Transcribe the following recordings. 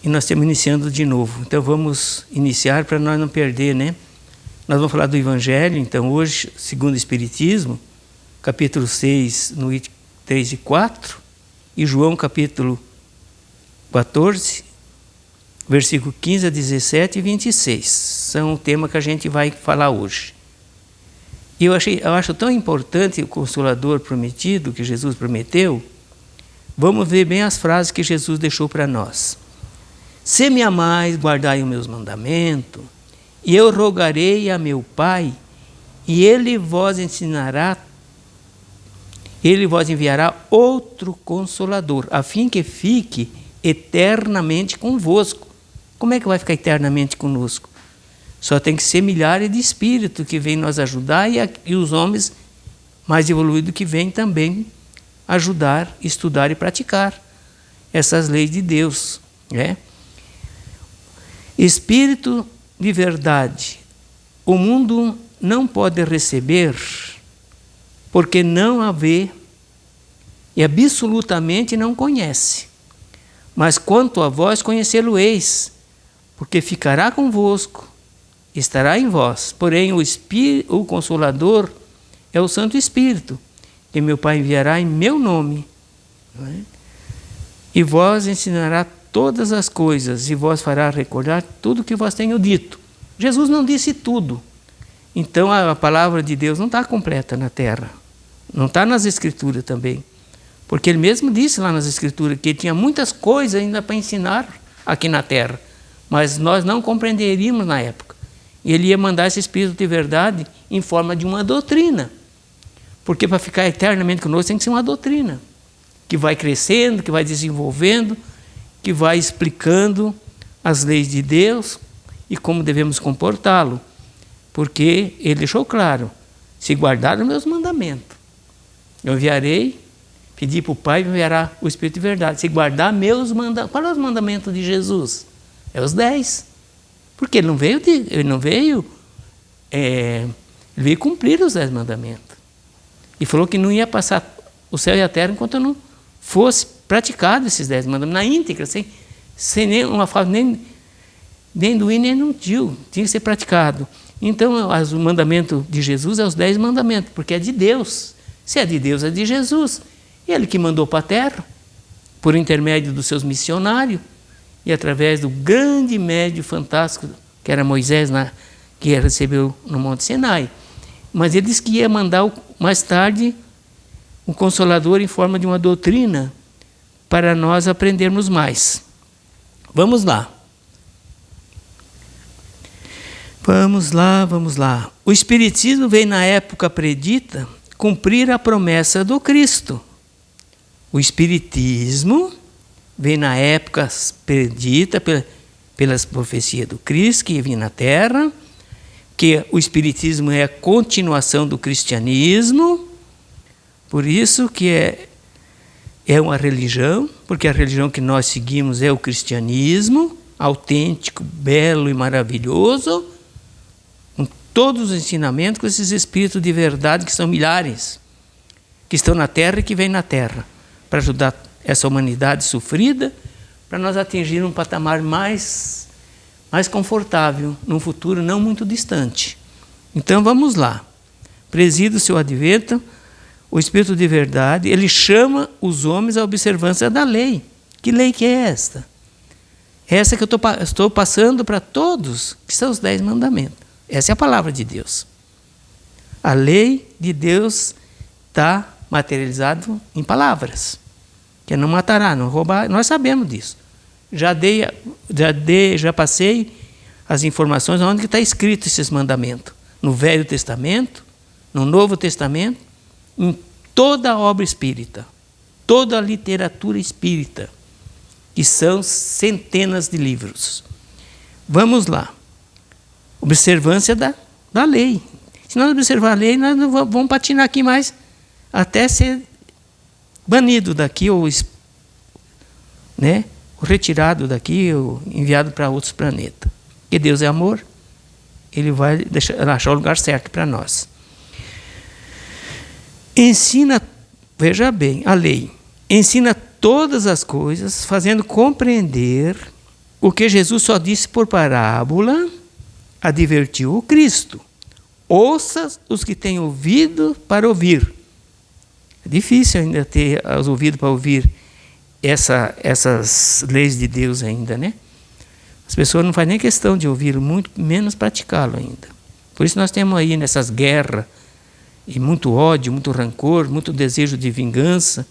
e nós estamos iniciando de novo. Então vamos iniciar para nós não perder, né? Nós vamos falar do Evangelho, então hoje, segundo o Espiritismo, capítulo 6, no item 3 e 4, e João capítulo 14, versículo 15 a 17 e 26. São o tema que a gente vai falar hoje. E eu acho tão importante o Consolador prometido, que Jesus prometeu. Vamos ver bem as frases que Jesus deixou para nós. Se me amais, guardai os meus mandamentos, e eu rogarei a meu Pai, e Ele vos enviará outro Consolador, a fim que fique eternamente convosco. Como é que vai ficar eternamente conosco? Só tem que ser milhares de espíritos que vêm nos ajudar e os homens mais evoluídos que vêm também ajudar, estudar e praticar essas leis de Deus, né? Espírito de verdade, o mundo não pode receber porque não a vê e absolutamente não conhece. Mas quanto a vós, conhecê-lo-eis, porque ficará convosco, estará em vós. Porém, o Consolador é o Santo Espírito, que meu Pai enviará em meu nome. Não é? E vós ensinará todas as coisas, e vós fará recordar tudo o que vos tenho dito. Jesus não disse tudo. Então, a palavra de Deus não está completa na terra. Não está nas Escrituras também. Porque Ele mesmo disse lá nas Escrituras que Ele tinha muitas coisas ainda para ensinar aqui na terra. Mas nós não compreenderíamos na época. E Ele ia mandar esse Espírito de verdade em forma de uma doutrina. Porque para ficar eternamente conosco tem que ser uma doutrina. Que vai crescendo, que vai desenvolvendo, que vai explicando as leis de Deus e como devemos comportá-lo. Porque Ele deixou claro, se guardar os meus mandamentos, eu enviarei, pedi para o Pai, enviará o Espírito de verdade. Se guardar meus mandamentos. Qual é os mandamentos de Jesus? É os 10. Porque ele veio cumprir os 10 mandamentos. E falou que não ia passar o céu e a terra enquanto não fosse praticado esses 10 mandamentos, na íntegra, sem nenhuma falta, nem do i nem do tio, tinha que ser praticado. Então, o mandamento de Jesus é os 10 mandamentos, porque é de Deus. Se é de Deus, é de Jesus. Ele que mandou para a terra, por intermédio dos seus missionários, e através do grande médio fantástico, que era Moisés, que recebeu no Monte Sinai. Mas ele disse que ia mandar mais tarde um Consolador em forma de uma doutrina para nós aprendermos mais. Vamos lá. Vamos lá. O Espiritismo veio na época predita cumprir a promessa do Cristo. O Espiritismo veio na época predita pelas profecias do Cristo, que ia vir na Terra, que o Espiritismo é a continuação do cristianismo, por isso que é uma religião, porque a religião que nós seguimos é o cristianismo, autêntico, belo e maravilhoso, com todos os ensinamentos, com esses espíritos de verdade que são milhares, que estão na Terra e que vêm na Terra, para ajudar essa humanidade sofrida, para nós atingir um patamar mais confortável, num futuro não muito distante. Então vamos lá. Preside o seu advento, o Espírito de verdade, ele chama os homens à observância da lei. Que lei que é esta? Essa que eu estou passando para todos, que são os 10 mandamentos. Essa é a palavra de Deus. A lei de Deus está materializada em palavras. Que não matará, não roubar, nós sabemos disso. Já passei as informações onde está escrito esses mandamentos. No Velho Testamento, no Novo Testamento, em toda a obra espírita, toda a literatura espírita, que são centenas de livros. Vamos lá. Observância da lei. Se nós observar a lei, nós não vamos patinar aqui mais até ser banido daqui, ou retirado daqui, ou enviado para outros planetas. Porque Deus é amor, Ele vai achar o lugar certo para nós. Ensina, veja bem, a lei ensina todas as coisas, fazendo compreender o que Jesus só disse por parábola, advertiu o Cristo. Ouça os que têm ouvido para ouvir. É difícil ainda ter os ouvidos para ouvir essas leis de Deus ainda, né? As pessoas não fazem nem questão de ouvir, muito menos praticá-lo ainda. Por isso nós temos aí nessas guerras, e muito ódio, muito rancor, muito desejo de vingança,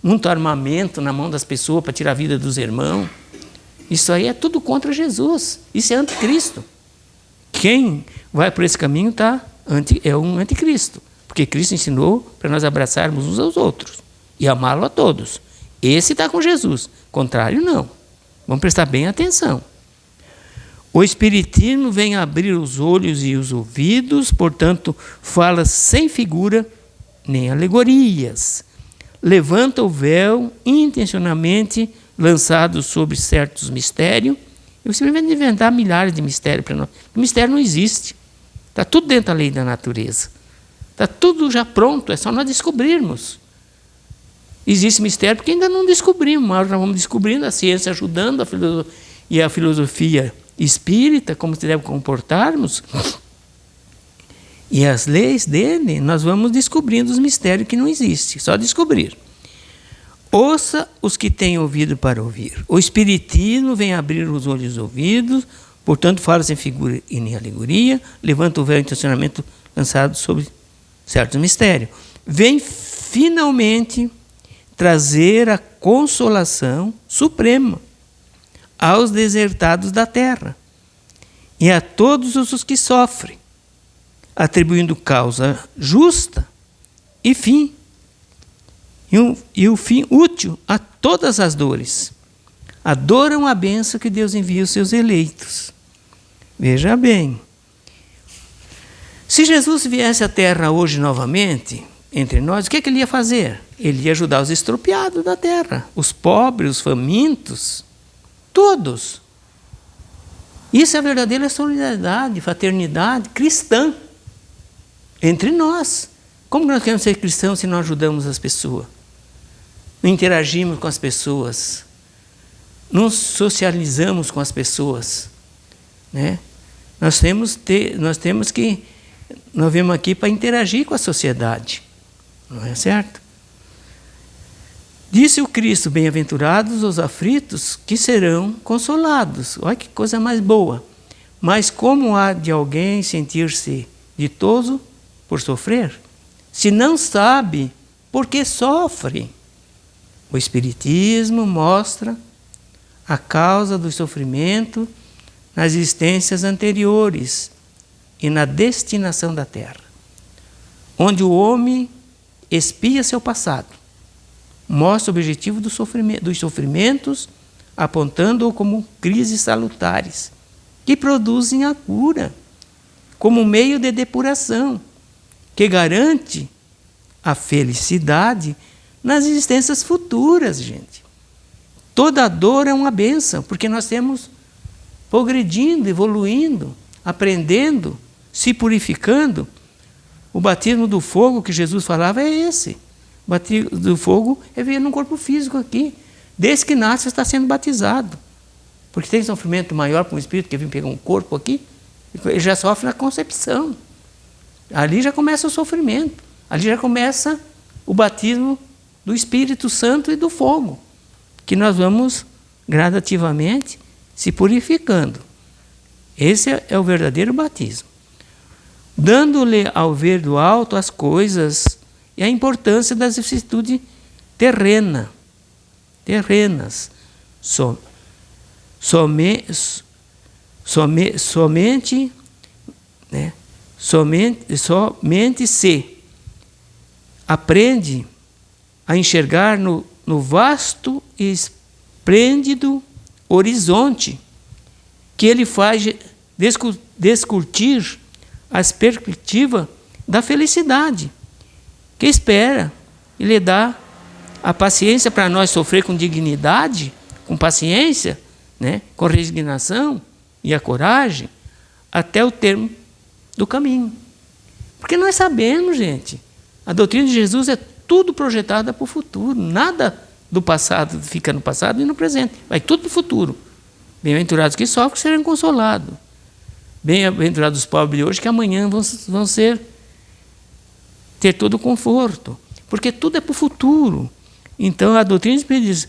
muito armamento na mão das pessoas para tirar a vida dos irmãos. Isso aí é tudo contra Jesus. Isso é anticristo. Quem vai por esse caminho é um anticristo. Porque Cristo ensinou para nós abraçarmos uns aos outros e amá-lo a todos. Esse está com Jesus. Contrário, não. Vamos prestar bem atenção. O Espiritismo vem abrir os olhos e os ouvidos, portanto, fala sem figura nem alegorias. Levanta o véu intencionalmente lançado sobre certos mistérios. E você vai inventar milhares de mistérios para nós. O mistério não existe. Está tudo dentro da lei da natureza. Está tudo já pronto, é só nós descobrirmos. Existe mistério porque ainda não descobrimos, mas nós vamos descobrindo, a ciência ajudando, a filosofia espírita, como se deve comportarmos. E as leis dele, nós vamos descobrindo os mistérios que não existem, só descobrir. Ouça os que têm ouvido para ouvir. O Espiritismo vem abrir os olhos e os ouvidos, portanto, fala sem figura e nem alegoria, levanta o véu intencionamento lançado sobre certos mistérios. Vem finalmente trazer a consolação suprema aos desertados da terra e a todos os que sofrem, atribuindo causa justa e fim, e o fim útil a todas as dores. A dor é uma bênção que Deus envia aos seus eleitos. Veja bem, se Jesus viesse à terra hoje novamente, entre nós, o que ele ia fazer? Ele ia ajudar os estropiados da terra, os pobres, os famintos, todos. Isso é a verdadeira solidariedade, fraternidade cristã entre nós. Como nós queremos ser cristãos se não ajudamos as pessoas? Não interagimos com as pessoas, não socializamos com as pessoas, né? Nós viemos aqui para interagir com a sociedade. Não é certo? Disse o Cristo, bem-aventurados os aflitos, que serão consolados. Olha que coisa mais boa. Mas como há de alguém sentir-se ditoso por sofrer, se não sabe por que sofre? O Espiritismo mostra a causa do sofrimento nas existências anteriores e na destinação da Terra, onde o homem expia seu passado, mostra o objetivo dos sofrimentos, apontando-o como crises salutares, que produzem a cura, como meio de depuração, que garante a felicidade nas existências futuras, gente. Toda dor é uma bênção, porque nós temos progredindo, evoluindo, aprendendo, se purificando. O batismo do fogo que Jesus falava é esse. O batismo do fogo é vir num corpo físico aqui. Desde que nasce, está sendo batizado. Porque tem sofrimento maior para um espírito que vem pegar um corpo aqui, ele já sofre na concepção. Ali já começa o sofrimento. Ali já começa o batismo do Espírito Santo e do fogo, que nós vamos gradativamente se purificando. Esse é o verdadeiro batismo. Dando-lhe ao ver do alto as coisas e a importância das vicissitudes terrenas. Somente se aprende a enxergar no vasto e esplêndido horizonte que ele faz descurtir as perspectivas da felicidade, que espera e lhe dá a paciência para nós sofrer com dignidade, com paciência, né, com resignação e a coragem, até o termo do caminho. Porque nós sabemos, gente, a doutrina de Jesus é tudo projetada para o futuro, nada do passado fica no passado e no presente, vai tudo para o futuro. Bem-aventurados que sofrem serão consolados. Bem-aventurados os pobres de hoje, que amanhã vão ter todo o conforto. Porque tudo é para o futuro. Então a doutrina espírita diz,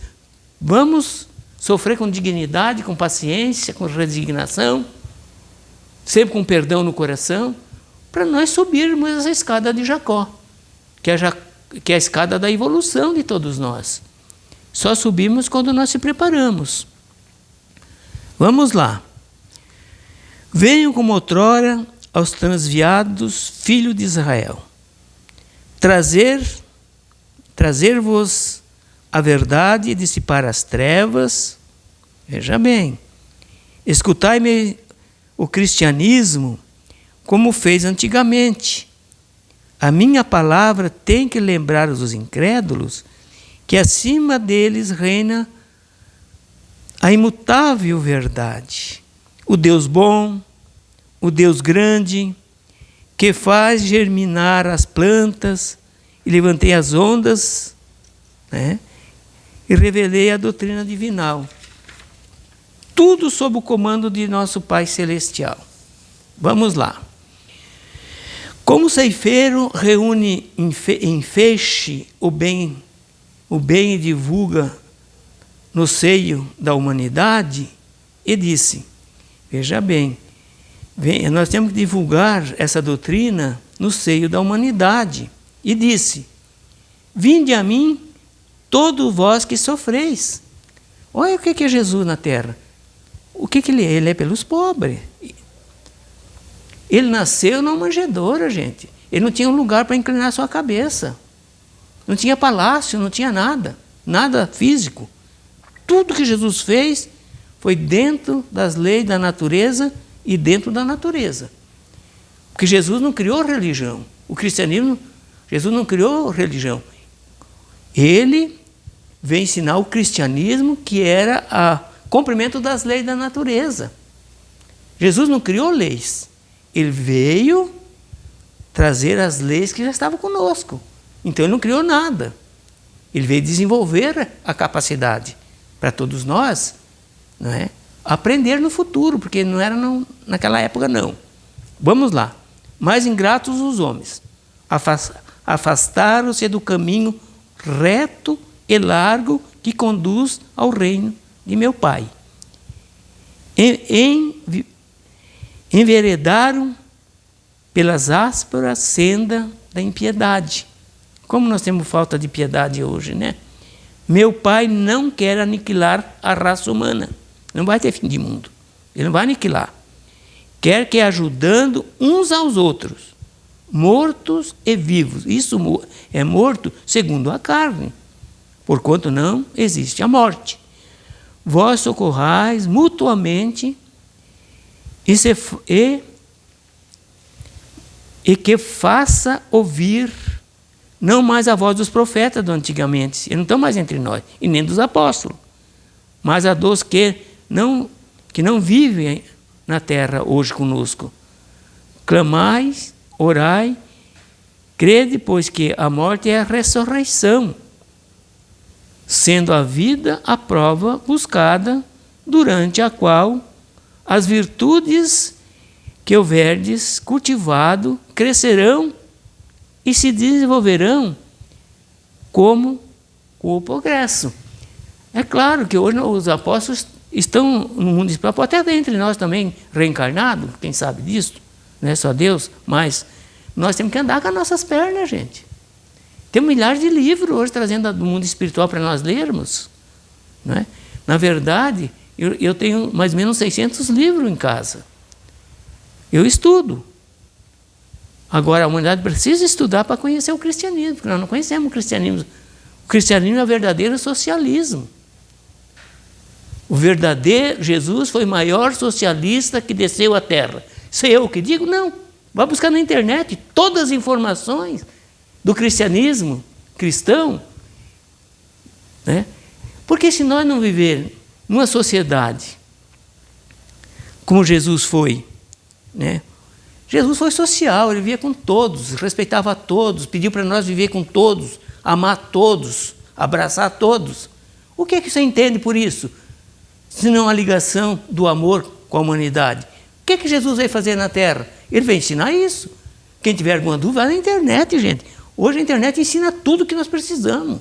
vamos sofrer com dignidade, com paciência, com resignação, sempre com perdão no coração, para nós subirmos essa escada de Jacó, que é a escada da evolução de todos nós. Só subimos quando nós se preparamos. Vamos lá. Venham como outrora aos transviados filhos de Israel, trazer-vos a verdade e dissipar as trevas. Veja bem, escutai-me o cristianismo como fez antigamente. A minha palavra tem que lembrar os incrédulos que acima deles reina a imutável verdade. O Deus bom, o Deus grande, que faz germinar as plantas e levantei as ondas, né? E revelei a doutrina divinal. Tudo sob o comando de nosso Pai Celestial. Vamos lá. Como o ceifeiro reúne em feixe o bem e divulga no seio da humanidade, e disse, veja bem, nós temos que divulgar essa doutrina no seio da humanidade. E disse, vinde a mim, todos vós que sofreis. Olha o que é Jesus na terra. O que ele é? Ele é pelos pobres. Ele nasceu numa manjedoura, gente. Ele não tinha um lugar para inclinar sua cabeça. Não tinha palácio, não tinha nada. Nada físico. Tudo que Jesus fez foi dentro das leis da natureza e dentro da natureza. Porque Jesus não criou religião. O cristianismo, Jesus não criou religião. Ele veio ensinar o cristianismo, que era o cumprimento das leis da natureza. Jesus não criou leis. Ele veio trazer as leis que já estavam conosco. Então ele não criou nada. Ele veio desenvolver a capacidade para todos nós, não é? Aprender no futuro, porque não era naquela época não. Vamos lá. Mais ingratos os homens. Afastaram-se do caminho reto e largo que conduz ao reino de meu Pai. Enveredaram pelas ásperas sendas da impiedade. Como nós temos falta de piedade hoje, né? Meu Pai não quer aniquilar a raça humana. Não vai ter fim de mundo. Ele não vai aniquilar. Quer que ajudando uns aos outros, mortos e vivos. Isso é morto segundo a carne, porquanto não existe a morte. Vós socorrais mutuamente e que faça ouvir não mais a voz dos profetas do antigamente, eles não estão mais entre nós, e nem dos apóstolos, mas a dos que não vivem na terra hoje conosco. Clamais, orai, crede, pois que a morte é a ressurreição, sendo a vida a prova buscada, durante a qual as virtudes que houverdes cultivado crescerão e se desenvolverão como o progresso. É claro que hoje os apóstolos estão no mundo espiritual, pode até entre nós também reencarnado, quem sabe disso, não é só Deus, mas nós temos que andar com as nossas pernas, gente. Tem milhares de livros hoje trazendo do mundo espiritual para nós lermos, não é? Na verdade, eu tenho mais ou menos 600 livros em casa. Eu estudo. Agora, a humanidade precisa estudar para conhecer o cristianismo, porque nós não conhecemos o cristianismo. O cristianismo é o verdadeiro socialismo. O verdadeiro Jesus foi o maior socialista que desceu à terra. Isso é eu que digo? Não. Vai buscar na internet todas as informações do cristianismo cristão, né? Porque se nós não viver numa sociedade como Jesus foi, né? Jesus foi social, ele vivia com todos, respeitava todos, pediu para nós viver com todos, amar todos, abraçar todos. O que é que você entende por isso? senão a ligação do amor com a humanidade? O que Jesus veio fazer na Terra? Ele veio ensinar isso. Quem tiver alguma dúvida, vai na internet, gente. Hoje a internet ensina tudo o que nós precisamos.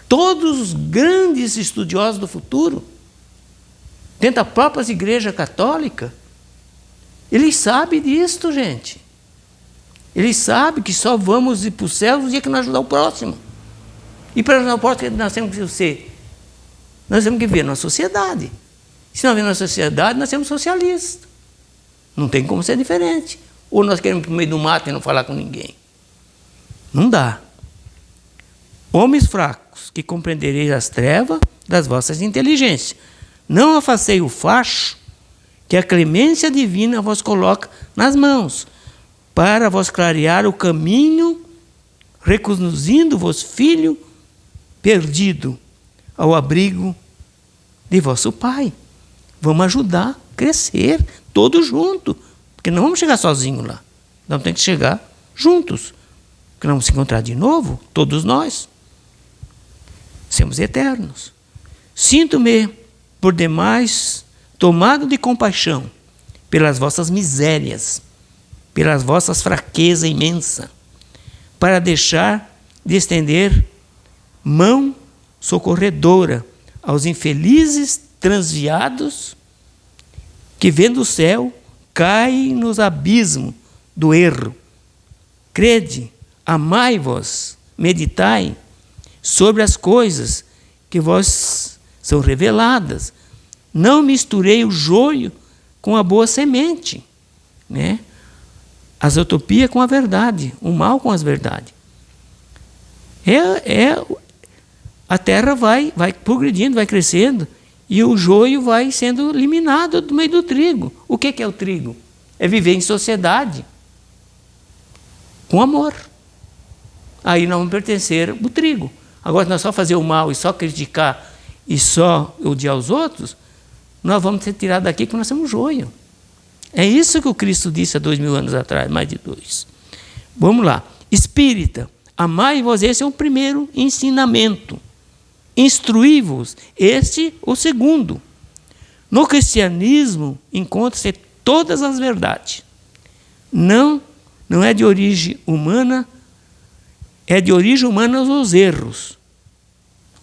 Todos os grandes estudiosos do futuro, dentro da própria igreja católica, eles sabem disso, gente. Eles sabem que só vamos ir para o céu no dia que nós ajudar o próximo. E para ajudar o próximo, nós temos que ser. Nós temos que viver numa sociedade. Se não viver numa sociedade, nós somos socialistas. Não tem como ser diferente. Ou nós queremos ir para o meio do mato e não falar com ninguém. Não dá. Homens fracos, que compreendereis as trevas das vossas inteligências. Não afastei o facho que a clemência divina vos coloca nas mãos, para vos clarear o caminho, reconduzindo-vos, filho perdido, ao abrigo de vosso Pai. Vamos ajudar a crescer, todos juntos, porque não vamos chegar sozinhos lá. Nós temos que chegar juntos, porque nós vamos se encontrar de novo, todos nós. Somos eternos. Sinto-me, por demais, tomado de compaixão pelas vossas misérias, pelas vossas fraquezas imensas, para deixar de estender mão socorredora aos infelizes transviados que, vendo o céu, caem nos abismos do erro. Crede, amai-vos, meditai sobre as coisas que vos são reveladas. Não misturei o joio com a boa semente, né? As utopias com a verdade, o mal com as verdades. A terra vai progredindo, vai crescendo, e o joio vai sendo eliminado do meio do trigo. O que é o trigo? É viver em sociedade, com amor. Aí nós vamos pertencer ao trigo. Agora, se nós só fazer o mal e só criticar e só odiar os outros, nós vamos ser tirados daqui porque nós somos joio. É isso que o Cristo disse há 2000 anos atrás, mais de 2. Vamos lá. Espírita, amai-vos, esse é o primeiro ensinamento. Instruí-vos, este o segundo. No cristianismo encontram-se todas as verdades. Não é de origem humana, é de origem humana os erros.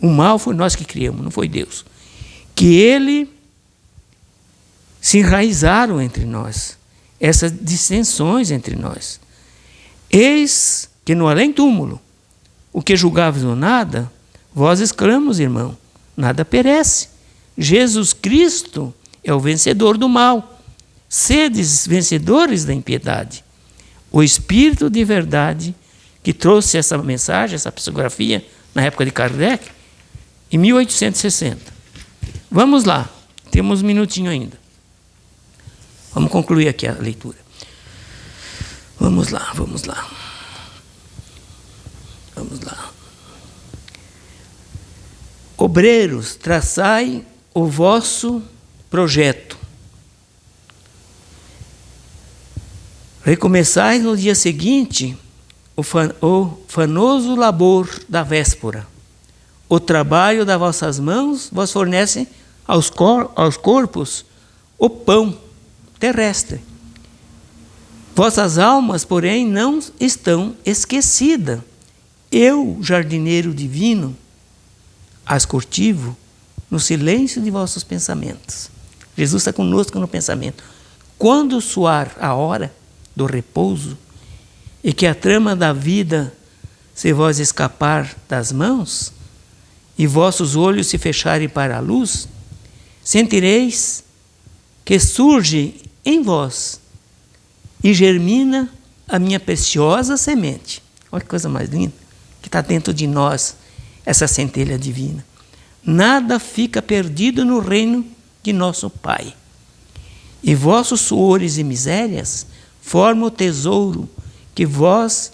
O mal foi nós que criamos, não foi Deus. Que ele se enraizaram entre nós, essas dissensões entre nós. Eis que no além-túmulo, o que julgavas ou nada, vós exclamos, irmão, nada perece. Jesus Cristo é o vencedor do mal. Sedes vencedores da impiedade. O Espírito de verdade que trouxe essa mensagem, essa psicografia, na época de Kardec, em 1860. Vamos lá, temos um minutinho ainda. Vamos concluir aqui a leitura. Vamos lá. Obreiros, traçai o vosso projeto. Recomeçai no dia seguinte o fanoso labor da véspera. O trabalho das vossas mãos vos fornece aos corpos o pão terrestre. Vossas almas, porém, não estão esquecidas. Eu, jardineiro divino, as cultivo no silêncio de vossos pensamentos. Jesus está conosco no pensamento. Quando soar a hora do repouso e que a trama da vida se vos escapar das mãos e vossos olhos se fecharem para a luz, sentireis que surge em vós e germina a minha preciosa semente. Olha que coisa mais linda, que está dentro de nós, essa centelha divina. Nada fica perdido no reino de nosso Pai. E vossos suores e misérias formam o tesouro que vos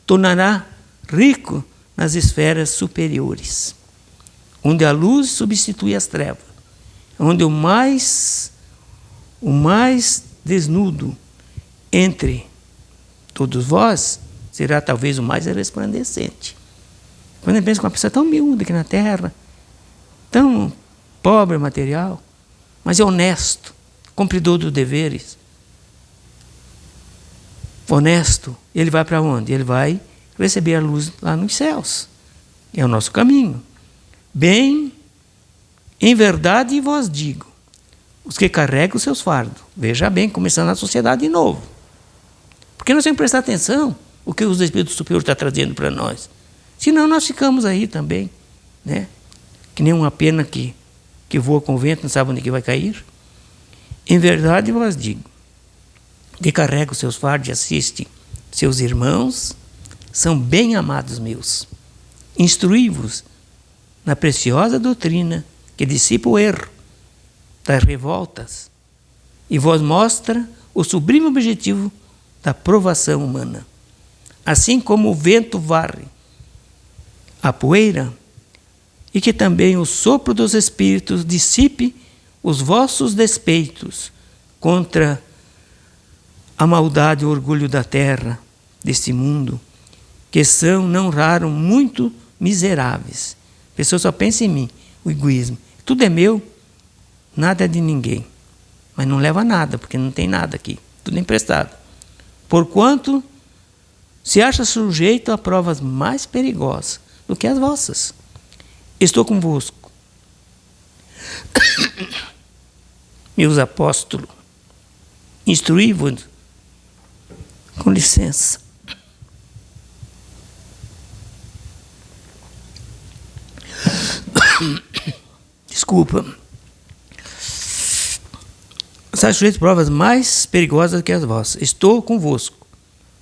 tornará rico nas esferas superiores, onde a luz substitui as trevas, onde o mais desnudo entre todos vós será talvez o mais resplandecente. Quando eu penso que uma pessoa tão humilde aqui na terra, tão pobre material, mas é honesto, cumpridor dos deveres. Honesto, ele vai para onde? Ele vai receber a luz lá nos céus. É o nosso caminho. Bem, em verdade vos digo, os que carregam os seus fardos, veja bem, começando a sociedade de novo. Porque nós temos que prestar atenção o que os Espíritos Superiores estão trazendo para nós. Senão nós ficamos aí também, né? Que nem uma pena que voa com o vento, não sabe onde que vai cair. Em verdade vos digo, que carrega os seus fardos e assiste seus irmãos, são bem amados meus. Instruí-vos na preciosa doutrina que dissipa o erro das revoltas e vos mostra o sublime objetivo da provação humana. Assim como o vento varre a poeira e que também o sopro dos espíritos dissipe os vossos despeitos contra a maldade e o orgulho da terra, deste mundo, que são, não raro, muito miseráveis. A pessoa só pensa em mim, o egoísmo. Tudo é meu, nada é de ninguém. Mas não leva nada, porque não tem nada aqui. Tudo é emprestado. Porquanto se acha sujeito a provas mais perigosas do que as vossas. Estou convosco, meus apóstolos, instruí-vos, com licença. Desculpa. Sai sujeito a provas mais perigosas do que as vossas. Estou convosco,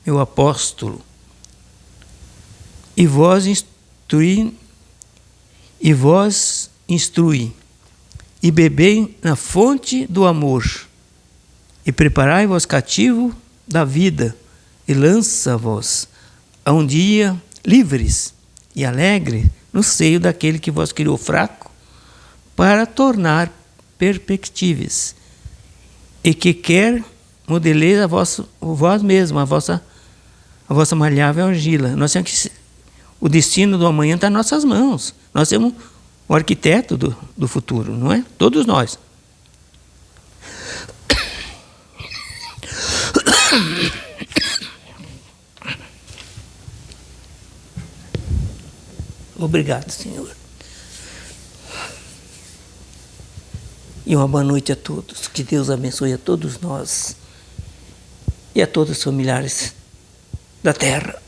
meu apóstolo, e vos instrui, e bebei na fonte do amor, e preparai-vos cativo da vida, e lança-vos a um dia livres e alegres no seio daquele que vos criou fraco, para tornar perspectives, e que quer modelar vós mesmo, a vossa malhável argila. Nós temos que, o destino do amanhã está em nossas mãos. Nós temos o arquiteto do futuro, não é? Todos nós. Obrigado, Senhor. E uma boa noite a todos. Que Deus abençoe a todos nós e a todos os familiares da terra.